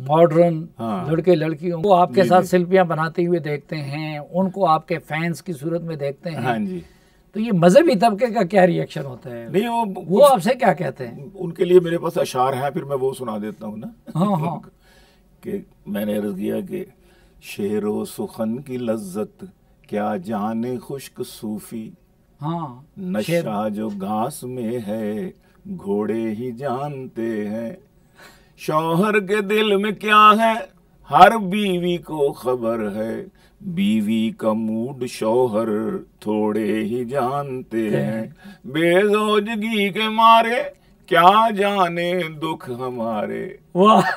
Modern हाँ। लड़के लड़कियों को आपके साथ सेल्फियां बनाते हुए देखते हैं, उनको आपके फैंस की सूरत में देखते हैं। हाँ जी। तो ये मजहबी तब्के का क्या रिएक्शन होता है? नहीं वो आपसे क्या कहते हैं? उनके लिए मेरे पास अशार है, फिर मैं वो सुना देता हूँ ना। हाँ हाँ। कि मैंने अर्ज किया कि शेरो सुखन की लज्जत क्या जाने खुश्क सूफी, हाँ नशा जो घास में है घोड़े ही जानते हैं, शौहर के दिल में क्या है हर बीवी को खबर है, बीवी का मूड शौहर थोड़े ही जानते हैं, बेजोजगी के मारे क्या जाने दुख हमारे, वाह।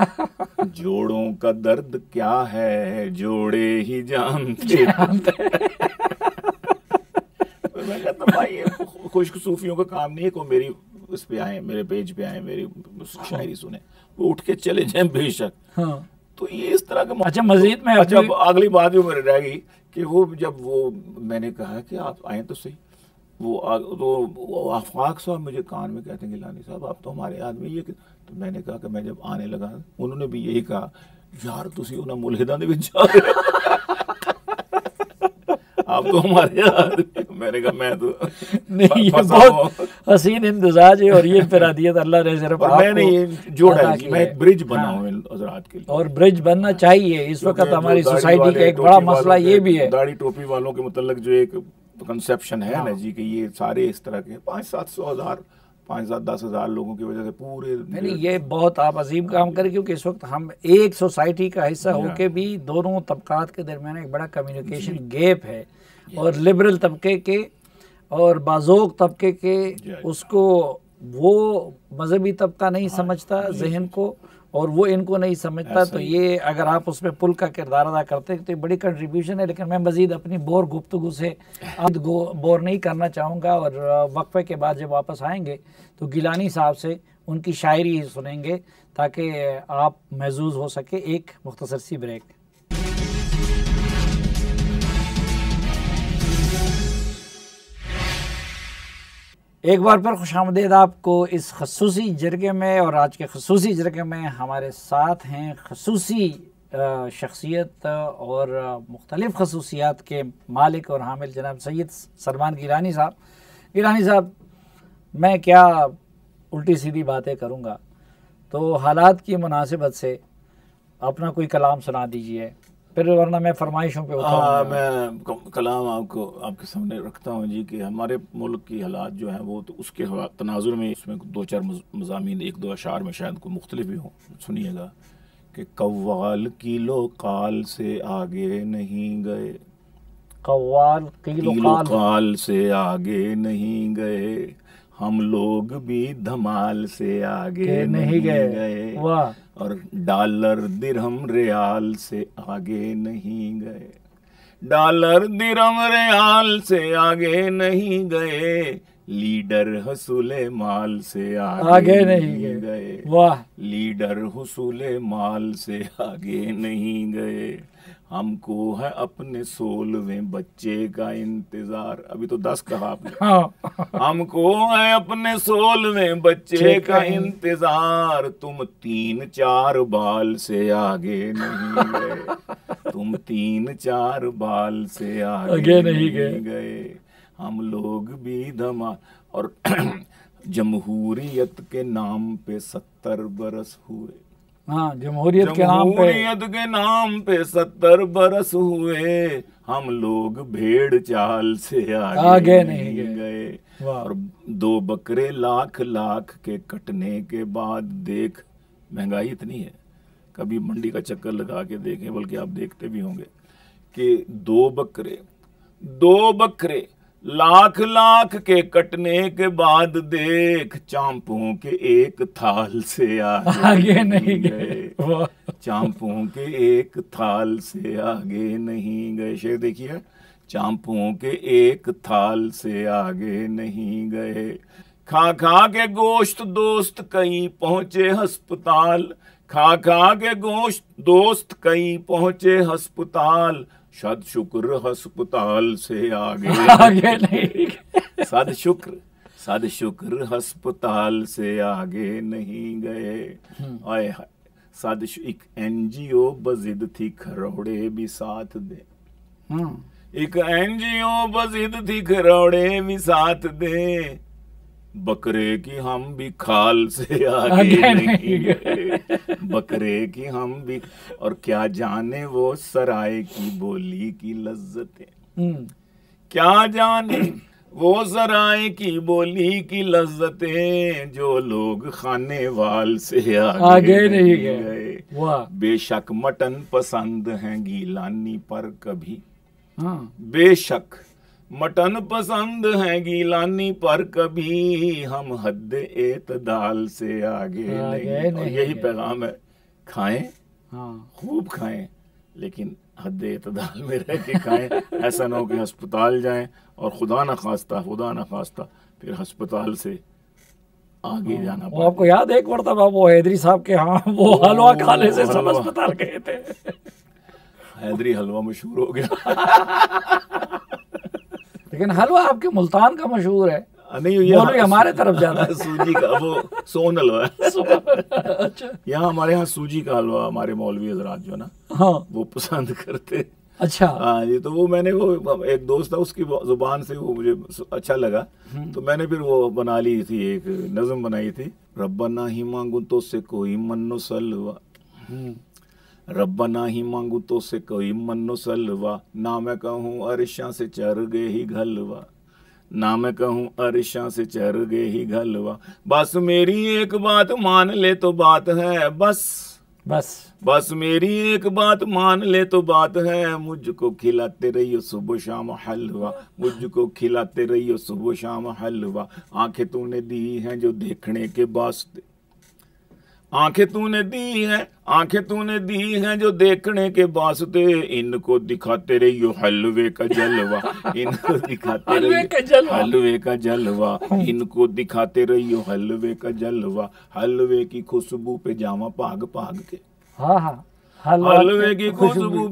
जोड़ों का दर्द क्या है जोड़े ही जानते मैं कहता भाई ये खुश्क सूफियों का काम नहीं है को मेरी उस पे आए, मेरे पेज पे आए, मेरी शायरी सुने, वो उठ के चले जाए बेशक। हाँ। तो ये इस तरह का। अच्छा मजीद में अच्छा अगली बात जो मेरे रह गई कि वो जब वो मैंने कहा कि आप आए तो सही, वो आफाक साहब मुझे कान में कहते हैं गिलानी साहब आप तो हमारे आदमी ये, तो मैंने कहा कि मैं जब आने लगा उन्होंने भी यही कहा यार तुसी उन्हें मुल्हिदां दे विच जा रहे आप तो हमारे आदमी। मैंने कहा मैं तो नहीं, ये बहुत हसीन इंतजाज है और ये फिरादियत अल्लाह ने सिर्फ आपको मैंने ये जोड़ा है, मैं एक ब्रिज बना हूं हजरात के लिए, और ब्रिज बनना चाहिए। इस वक्त हमारी सोसाइटी का एक बड़ा मसला ये भी है, दाढ़ी टोपी वालों के मतलब जो एक कंसेप्शन है ना जी कि ये सारे इस तरह के 500-700,000 5-7-10,000 लोगों की वजह से पूरे नहीं ये बहुत आप अजीम काम करें, क्योंकि इस वक्त हम एक सोसाइटी का हिस्सा होके भी दोनों तबकात के दरमियान एक बड़ा कम्युनिकेशन गैप है, और लिबरल तबके के और बाज़ोक तबके के उसको वो मजहबी तबका नहीं समझता जहन को, और वो इनको नहीं समझता। तो ये अगर आप उसमें पुल का किरदार अदा करते हैं तो ये बड़ी कंट्रीब्यूशन है। लेकिन मैं मज़ीद अपनी बोर गुफ्तगू से बोर नहीं करना चाहूँगा, और वक्फे के बाद जब वापस आएंगे तो गिलानी साहब से उनकी शायरी ही सुनेंगे ताकि आप महजूज हो सके। एक मुख्तसर सी ब्रेक। एक बार फिर खुशामदीद आपको इस खसूसी जरगे में, और आज के खसूसी जरगे में हमारे साथ हैं खसूसी शख्सियत और मुख्तलिफ़ खसूसियात के मालिक और हामिल जनाब सैयद सलमान गिलानी साहब। गिलानी साहब मैं क्या उल्टी सीधी बातें करूँगा, तो हालात की मुनासिबत से अपना कोई कलाम सुना दीजिए, फिर वरना मैं फरमाइशों पे उतरूंगा। मैं कलाम आपको आपके सामने रखता हूँ जी कि हमारे मुल्क की हालात जो हैं वो तो उसके तनाजुर में इसमें 2-4 मज़ामीन 1-2 अशार में शायद कोई मुख्तलिफ भी हों। सुनिएगा कि कव्वाल किलो काल से आगे नहीं गए, कव्वाल किलो काल से आगे नहीं गए, हम लोग भी धमाल से आगे नहीं गए, वाह। और डॉलर दिरहम रियाल से आगे नहीं गए, डॉलर दिरहम रियाल से आगे नहीं गए, लीडर हुसूले माल से आगे नहीं गए, वाह। लीडर हुसूले माल से आगे नहीं गए, हमको है अपने 16वें बच्चे का इंतजार। अभी तो 10 कहा आपने। हमको है अपने 16वें बच्चे का इंतजार, तुम 3-4 बाल से आगे नहीं गए, तुम 3-4 बाल से आगे नहीं गए, हम लोग भी धमा। और जमहूरियत के नाम पे 70 बरस हुए, हाँ जमहूरियत के नाम पे 70 बरस हुए, हम लोग भेड़ चाल से आगे नहीं गए, और 2 बकरे लाख लाख के कटने के बाद देख, महंगाई इतनी है कभी मंडी का चक्कर लगा के देखें, बल्कि आप देखते भी होंगे कि 2 बकरे लाख लाख के कटने के बाद देख, चांपों के एक थाल से आगे नहीं गए, चांपों के एक थाल से आगे नहीं गए। शेर देखिए, चांपों के एक थाल से आगे नहीं गए, खा खा के गोश्त दोस्त कई पहुंचे अस्पताल, खा खा के गोश्त दोस्त कई पहुंचे अस्पताल, सद शुक्र अस्पताल से आगे नहीं, सद शुक्र अस्पताल से आगे नहीं गए। आए सद एक NGO बजिद थी खरोड़े भी साथ दे, एक NGO बजिद थी खरोड़े भी साथ दे, बकरे की हम भी खाल से आगे नहीं गए, बकरे की हम भी, और क्या जाने वो सराय की बोली की लज्जतें, क्या जाने वो सराय की बोली की लज्जतें, जो लोग खाने वाल से आगे नहीं गए। बेशक मटन पसंद है गीलानी पर कभी, बेशक मटन पसंद है गीलानी पर कभी, हम हद एतदाल से आगे नहीं। और यही पैगाम है, खाएं, खूब खाएं, लेकिन हद एतदाल में रह के खाएं। ऐसा ना हो कि अस्पताल जाएं और खुदा न खास्ता फिर अस्पताल से आगे जाना पड़े। आपको याद है एक मरतबा वो हैदरी साहब के यहाँ वो हलवा खाने से सब अस्पताल गए थे। हैदरी हलवा मशहूर हो गया। लेकिन हलवा आपके मुल्तान का मशहूर है, नहीं ये हमारे तरफ ज्यादा है। सूजी का वो सोन हलवा है। अच्छा, यहाँ हमारे यहाँ सूजी का हलवा हमारे मौलवी हजरात जो ना, हाँ, वो पसंद करते। अच्छा, हाँ जी, तो वो मैंने वो एक दोस्त था उसकी जुबान से वो मुझे अच्छा लगा, तो मैंने फिर वो बना ली थी, एक नज़म बनाई थी, रब्बना ही मांगू तो से कोई मन्नो सलवा, रब्बना ही मांगू तो से कोई मन्नो सलवा, ना मैं कहूँ अरशा से चर गए ही घलवा, ना मैं कहूँ अरशा से चर गए ही घलवा, बस मेरी एक बात मान ले तो बात है, बस मेरी एक बात मान ले तो बात है, मुझको खिलाते रहियो सुबह शाम हलवा, मुझको खिलाते रहियो सुबह शाम हलवा, आंखें तूने दी हैं जो देखने के वास्ते, आंखें तूने दी हैं जो देखने के वास्ते, इनको दिखाते रहियो हलवे का जलवा, इनको दिखाते रहियो हलवे का जलवा, इनको दिखाते रहियो हलवे का जलवा, हलवे की खुशबू पे जावा भाग के, हाँ, हलवे की खुशबू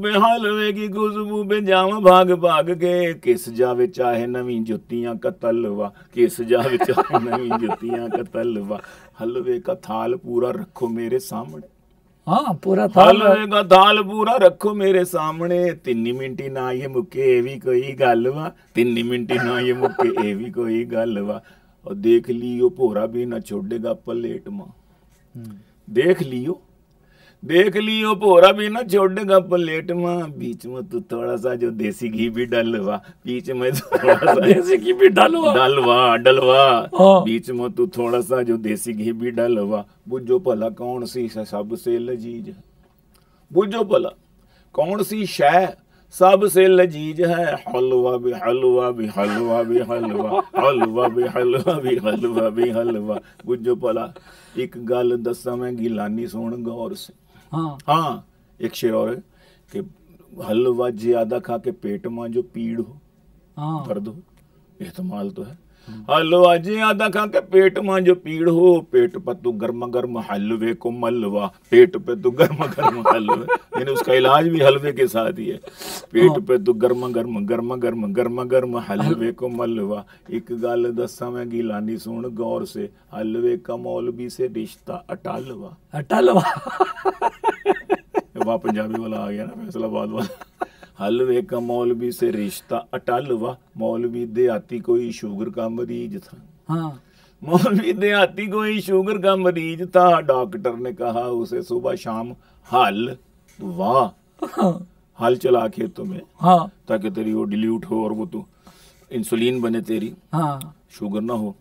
पे जावा भाग के, किस जावे चाहे नवी जुतियां का तलवा, किस जावे चाहे नवी जुतियां का तलवा, हलवे का थाल पूरा रखो मेरे सामने, हाँ, पूरा थाल, हलवे का थाल पूरा रखो मेरे सामने, 3 मिनटी ना ये मुके ए भी कोई गलवा, 3 मिनटी ना ये मुके ए भी कोई गलवा, और देख लियो भोरा भी ना छोड़ेगा प्लेट मां, देख लियो भोरा भी ना छोड़ेगा प्लेट में, बीच में तू थोड़ा सा जो देसी घी भी डलवा, बीच में थोड़ा सा देसी घी भी डलवा, बीच में तू थोड़ा सा जो देसी घी भी डलवा, बुझो भला कौन सी सबसे लजीज है, बुझो भला कौन सी शय सबसे लजीज है, हलवा भी हलवा भी हलवा भी हलवा, हलवा भी हलवा भी हलवा भी हलवा, बुझो भला एक गल दसा मैं गिलानी सुन गौर से, हाँ एक शेर और है कि हलवा ज्यादा खा के पेट में जो पीड़ हो, दर्द हो, एहतमाल तो है, हलवा ज्यादा खा के पेट में जो पीड़ हो, पेट पर तू गर्म हलवे को मलवा, पेट पे तू गर्म हलवे, यानी उसका इलाज भी हलवे के साथ ही है, पेट पे तू गर्म हलवे को मलवा, एक गल दसा मैं गिलानी सुन गौर से, हलवे का मौलवी से रिश्ता अटालवा, वहाँ पंजाबी वाला आ गया ना, फैसलाबाद वाला, हलवे का मौलवी से रिश्ता अटालवा, मौलवी देहाती कोई शुगर का मरीज था, मौलवी देहाती कोई शुगर का मरीज था, डॉक्टर ने कहा उसे सुबह शाम हल चला खेतों में, ताकि तेरी वो डिल्यूट हो और वो तू इंसुलिन बने तेरी, शुगर ना हो।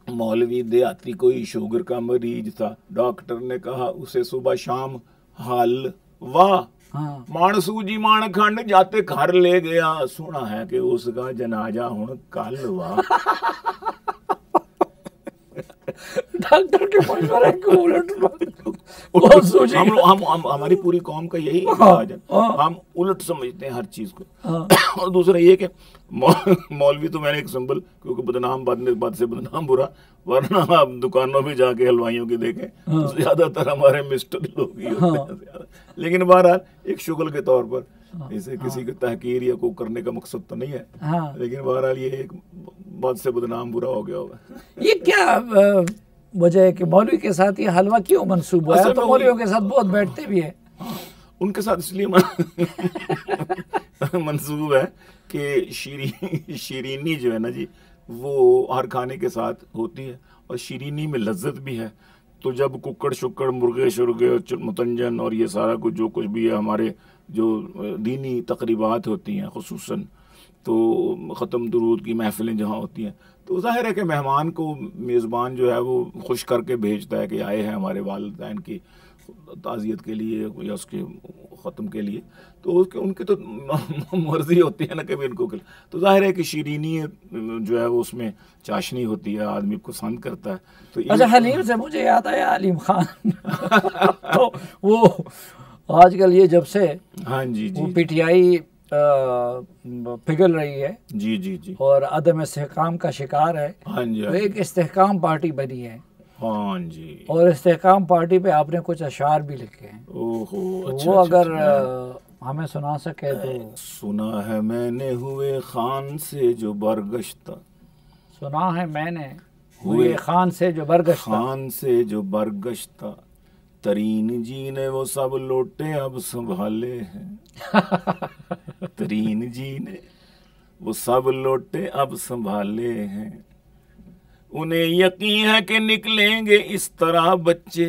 मौलवी देहाती कोई शुगर का मरीज था, डॉक्टर ने कहा उसे सुबह शाम हलवा, माण सूजी माण खंड जाते घर ले गया, सुना है कि उसका जनाजा हुण कल वा। डॉक्टर के मशवरे को उलट हम हमारी पूरी कौम का यही इलाज है, हम उलट समझते हैं हर चीज को। और दूसरा ये कि मौलवी तो मैंने एक सिंबल, क्योंकि बदनाम बाद से बदनाम बुरा, वरना आप दुकानों में जाके हलवाइयों के देखें तो ज्यादातर हमारे मिस्टर लोग ही होते हैं। लेकिन बहरहाल एक शुगल के तौर पर, इसे किसी को तहकीर या को करने का मकसद तो नहीं है, लेकिन बहरहाल ये एक बाद से बदनाम बुरा हो गया होगा। ये क्या वजह है कि मौलवी के साथ ये हलवा क्यों मंसूब हुआ है? तो मौलवियों के साथ बहुत बैठते भी है। उनके साथ इसलिए मंसूब है कि शीरीनी जो है ना जी, वो हर खाने के साथ होती है और शीरीनी में लज्जत भी है। तो जब कुक्कड़ शुक्कड़ मुर्गे शुर्गे मुतंजन और ये सारा कुछ जो कुछ भी है, हमारे जो दीनी तकरीबात होती हैं खुसूसन, तो ख़त्म दुरूद की महफिलें जहाँ होती हैं, तो ज़ाहिर है कि मेहमान को मेज़बान जो है वो खुश करके भेजता है कि आए हैं हमारे वालिदैन की ताज़ियत के लिए या उसके ख़त्म के लिए। तो उसके उनकी तो मर्ज़ी होती है ना कभी इनको, तो ज़ाहिर है कि शीरीनी जो है वो उसमें चाशनी होती है, आदमी को पसंद करता है। तो अच्छा, हलीम से मुझे याद आया अलीम खान तो वो आजकल ये जब से हाँ जी वो पीटीआई पिघल रही है जी जी जी और अदम इस्तेहकाम का शिकार है, हाँ जी, तो एक इस्तेहकाम पार्टी बनी है। हाँ जी, और इस्तेहकाम पार्टी पे आपने कुछ अशार भी लिखे हैं। ओहो, तो अच्छा, वो अगर अच्छा। हमें सुना सके तो। सुना है मैंने हुए खान से जो बरगश्ता, सुना है मैंने हुए खान से जो बरगश्ता, खान से जो बरगश्ता, तरीन जी ने वो सब लोटे अब संभाले हैं तरीन जी ने वो सब लोटे अब संभाले हैं, उन्हें यकीन है कि निकलेंगे इस तरह बच्चे।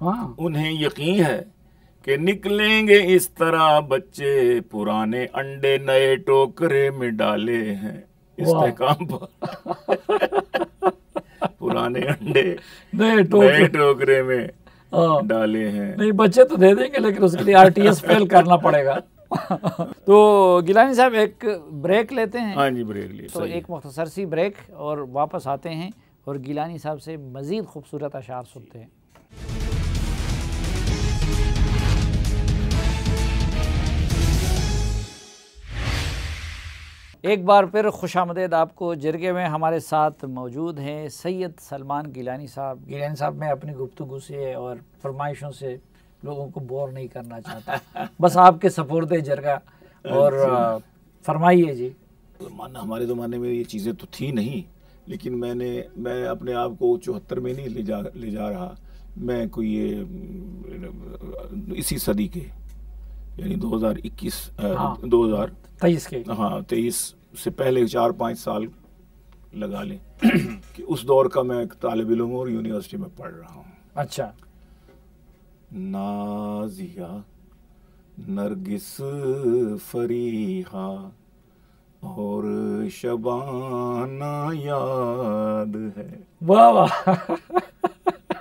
हाँ, उन्हें यकीन है कि निकलेंगे इस तरह बच्चे, पुराने अंडे नए टोकरे में डाले हैं इस्तेहकाम पर पुराने अंडे नए टोकरे में डाले हैं। नहीं, बच्चे तो दे देंगे लेकिन उसके लिए आरटीएस फेल करना पड़ेगा तो गिलानी साहब एक ब्रेक लेते हैं। हाँ जी, ब्रेक लिए। तो एक मुख्तसर सी ब्रेक और वापस आते हैं और गिलानी साहब से मज़ीद खूबसूरत अशार सुनते हैं। एक बार फिर खुशामदीद आपको। जिरगे में हमारे साथ मौजूद हैं सैयद सलमान गिलानी साहब। गिलानी साहब, मैं अपनी गुफ्तगू से और फरमाइशों से लोगों को बोर नहीं करना चाहता, बस आपके सपोर्ट जरगा और फरमाइए जी। हमारे ज़माने में ये चीज़ें तो थी नहीं, लेकिन मैं अपने आप को 74 में नहीं ले जा रहा, मैं कोई ये इसी सदी के यानी 2021 2023 के, हाँ 23 से पहले 4-5 साल लगा लें कि उस दौर का मैं एक तालिब इल्म हूँ और यूनिवर्सिटी में पढ़ रहा हूँ। अच्छा। नाजिया नरगिस फरीहा और शबाना याद है। वाह वाह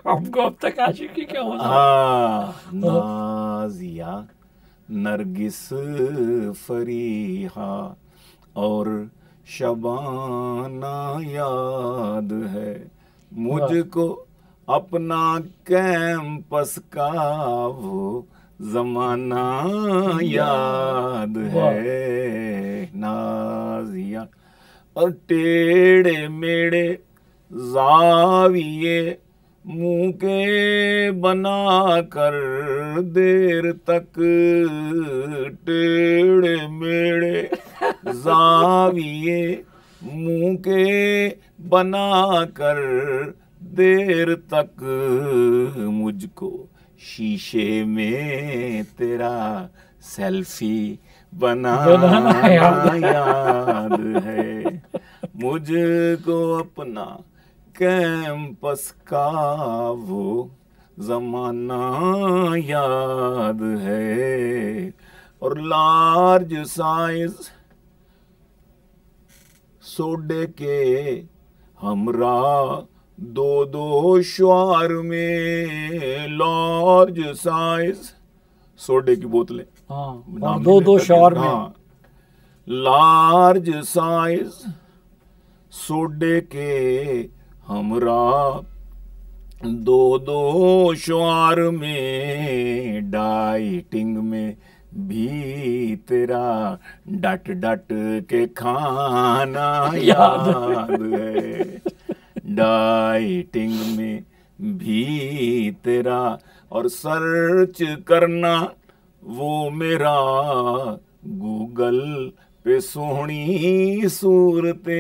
हमको अब तक आशिकी क्या हो। नाजिया नरगिस फरीहा और शबाना याद है, मुझको अपना कैंपस का वो जमाना याद है। नाजिया और टेढ़े मेढ़े जाविये मुंह के बना कर देर तक, टेढ़े मेढ़े जाविये मुंह के बना कर देर तक, मुझको शीशे में तेरा सेल्फी बनाना याद है, मुझको अपना कैंपस का वो जमाना याद है। और लार्ज साइज सोडे के हमरा 2-2 श्वार में, लार्ज साइज सोडे की बोतलें, हाँ, 2-2 श्वार में। हाँ, लार्ज साइज सोडे के हमरा 2-2 श्वार में, डाइटिंग में भी तेरा डट डट के खाना याद है, डाइटिंग में भी तेरा, और सर्च करना वो मेरा गूगल पे सोहनी सूरतें,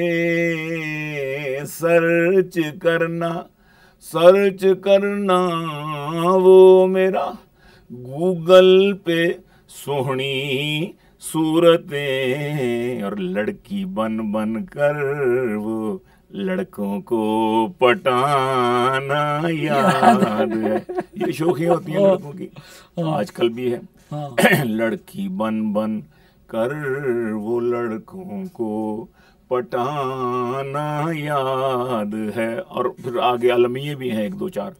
सर्च करना सर्च करना वो मेरा गूगल पे सोहनी सूरतें, और लड़की बन बन कर वो लड़कों को पटाना याद है। ये शौकियाँ होती हैं लड़कों की, आजकल भी है। लड़की बन बन कर वो लड़कों को पटाना याद है। और फिर आगे अलमिये भी हैं एक दो चार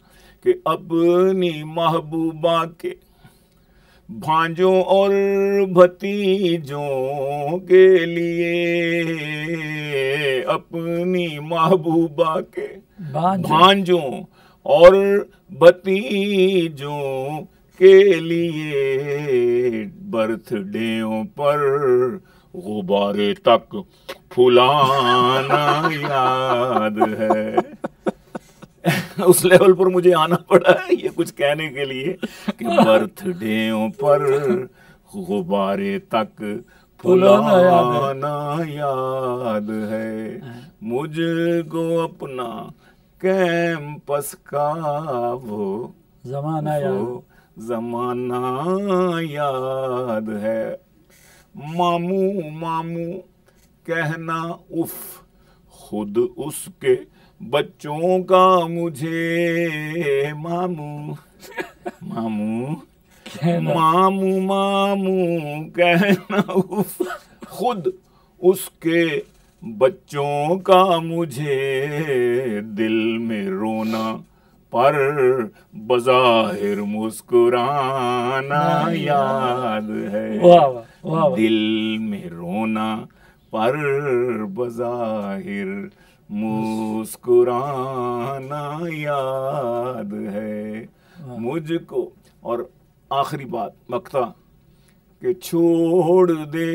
कि अपनी महबूबा के भांजों और भतीजों के लिए, अपनी महबूबा के भांजों और भतीजों के लिए, बर्थडेयों पर गुब्बारे तक फुलाना याद है। उस लेवल पर मुझे आना पड़ा है ये कुछ कहने के लिए कि बर्थडेयों पर गुब्बारे तक फुलाना याद है। मुझको अपना कैंपस का वो जमाना याद है। मामू मामू कहना उफ, खुद उसके बच्चों का मुझे मामू मामू मामू मामू कहना उफ, खुद उसके बच्चों का मुझे, दिल में रोना पर बज़ाहिर मुस्कुराना याद है। दिल में रोना पर बज़ाहिर मुस्कुराना याद है मुझको। और आखिरी बात मक्ता कि छोड़ दे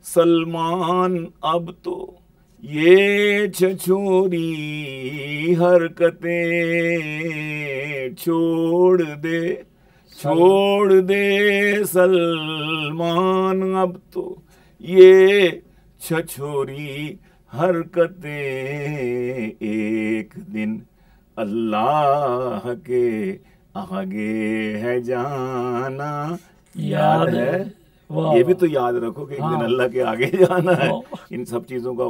सलमान अब तो ये छछोरी हरकतें, छोड़ दे सलमान अब तो ये छछोरी हरकतें, एक दिन अल्लाह के आगे है जाना याद है। ये भी तो याद रखो कि एक दिन अल्लाह के आगे जाना है। इन सब चीजों का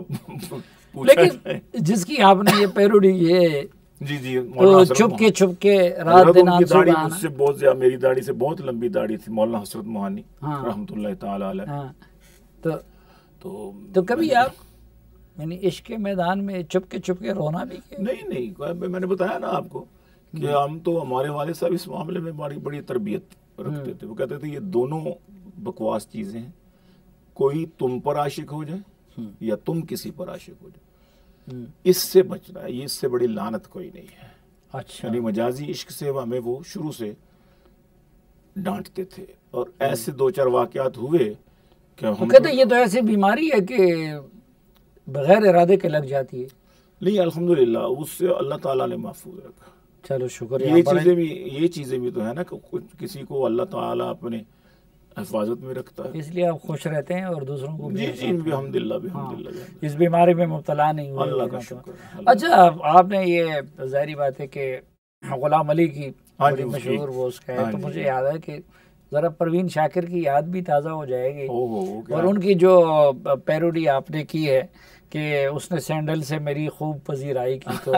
लेकिन जिसकी आपने ये पैरोडी ये जी तो छुपके रात दिन दाढ़ी मुझसे बहुत ज्यादा, मेरी दाढ़ी से बहुत लंबी दाढ़ी थी, मौलाना हसरत मोहानी रहमतुल्लाह ताला अलैह। तो कभी आप यानी इश्क के मैदान में चुपके रोना भी किया? नहीं, मैंने बताया ना आपको कि हम तो, हमारे वाले साहब इस मामले में बड़ी तरबियत रखते थे। वो कहते थे ये दोनों बकवास चीजें हैं, कोई तुम पर आशिक हो जाए या तुम किसी पर आशिक हो जाए, इससे बचना है। ये इससे बड़ी लानत कोई नहीं है। अच्छा, यानी मजाजी इश्क से हमें वो शुरू से डांटते थे। और ऐसे दो चार वाकयात हुए कि हम कहते ये तो ऐसी बीमारी है कि बगैर इरादे के लग जाती है। नहीं, अल्हम्दुलिल्लाह उससे अल्लाह ताला ने महफूज रखा। चलो शुक्रिया। ये चीजें भी तो है ना कि किसी को अल्लाह ताला अपने हिफाजत में रखता है, इसलिए आप खुश रहते हैं और दूसरों को जी अल्हम्दुलिल्लाह इस बीमारी में मुब्तला नहीं हुए, अल्लाह का शुक्र। अच्छा, आपने ये जाहिर बात है कि गुलाम अली की बड़ी मशहूर वो उसका है, तो मुझे याद है कि जरा परवीन शाकिर की याद भी ताज़ा हो जाएगी। और उनकी जो पैरोडी आपने की है कि उसने सैंडल से मेरी खूब पजीराई की, तो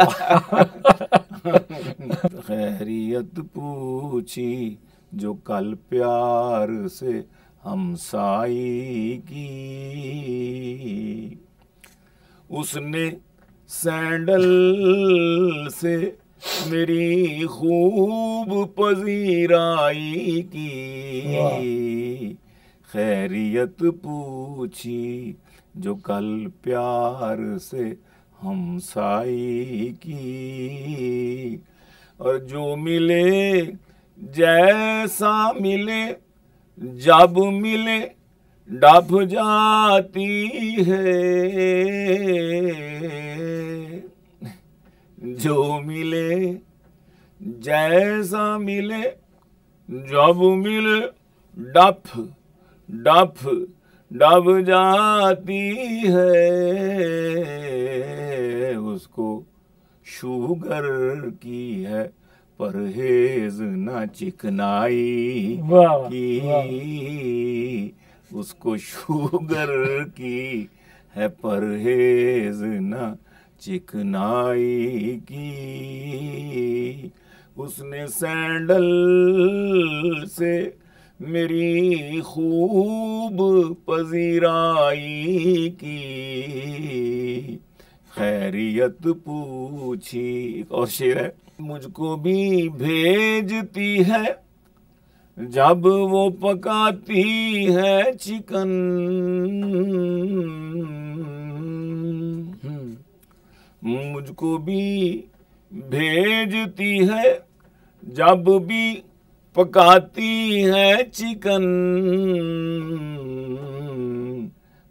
खैरियत पूछी जो कल प्यार से हमसाई की, उसने सैंडल से मेरी खूब पजीराई की, खैरियत पूछी जो कल प्यार से हमसाई की, और जो मिले जैसा मिले जब मिले डब जाती है, जो मिले जैसा मिले जब मिले डब जाती है, उसको शुगर की है परहेज न चिकनाई वाह, की, उसको शुगर की है परहेज न चिकनाई की, उसने सैंडल से मेरी खूब पजीराई की, खैरियत पूछी। एक और शेर है, मुझको भी भेजती है जब वो पकाती है चिकन, मुझको भी भेजती है जब भी पकाती है चिकन,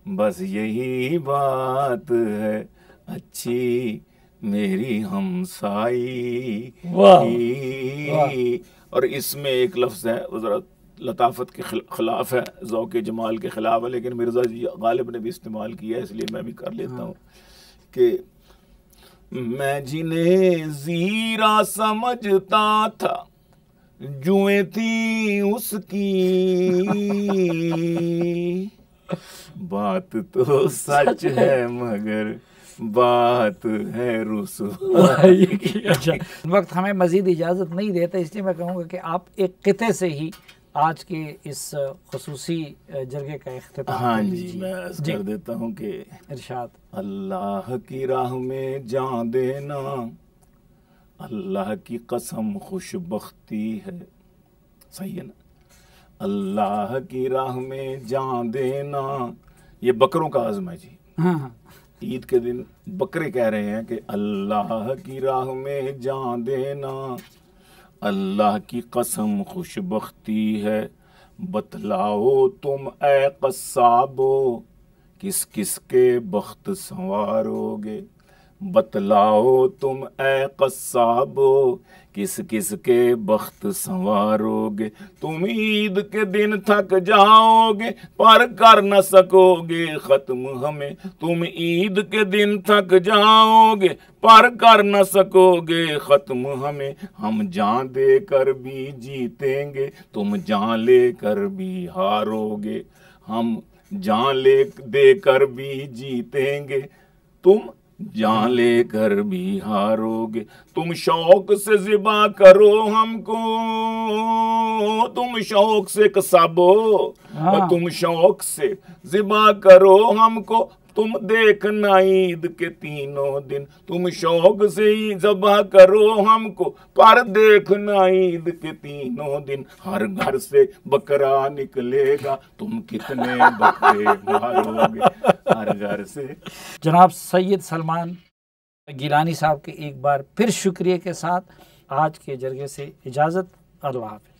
बस यही बात है अच्छी मेरी हमसाई की। और इसमें एक लफ्ज़ है वो ज़रा लताफत के खिलाफ है, ज़ौक़ जमाल के खिलाफ है, लेकिन मिर्ज़ा गालिब ने भी इस्तेमाल किया है, इसलिए मैं भी कर लेता हूँ कि मैं जिन्हें ज़ीरा समझता था जुएं थी उसकी, बात तो सच है मगर बात है रुसवाई की। अच्छा, वक्त हमें मजीद इजाज़त नहीं देता, इसलिए मैं कहूँगा कि आप एक क़िते से ही आज के इस खुसूसी जरगे का इख्तिताम। हाँ जी, मैं अर्ज़ कर देता हूँ कि इरशाद। अल्लाह की राह में जान देना अल्लाह की कसम खुशबख्ती है, सही है ना। अल्लाह की राह में जान देना, ये बकरों का आज़म है जी। हाँ, ईद के दिन बकरे कह रहे हैं कि अल्लाह की राह में जान देना अल्लाह की कसम खुशबख्ती है, बतलाओ तुम ए कस्साबो किस किस के बख्त संवारोगे, बतलाओ तुम ए कस्साबो किस किस के बख्त संवारोगे, तुम ईद के दिन थक जाओगे पर कर न सकोगे ख़त्म हमें, तुम ईद के दिन थक जाओगे पर कर न सकोगे ख़त्म हमें, हम जान दे कर भी जीतेंगे तुम जान ले कर भी हारोगे, हम जान ले दे कर भी जीतेंगे तुम जान लेकर भी हारोगे, तुम शौक से ज़िबा करो हमको, तुम शौक से कसाबो, तुम शौक से ज़िबा करो हमको, तुम देखना ईद के तीनों दिन, तुम शौक से ही ज़बा करो हमको पर देखना ईद के तीनों दिन, हर घर से बकरा निकलेगा तुम कितने बकरे मारोगे, हर घर से। जनाब सैयद सलमान गिलानी साहब के एक बार फिर शुक्रिया के साथ आज के जरगे से इजाज़त। अल्लाह हाफ़िज़।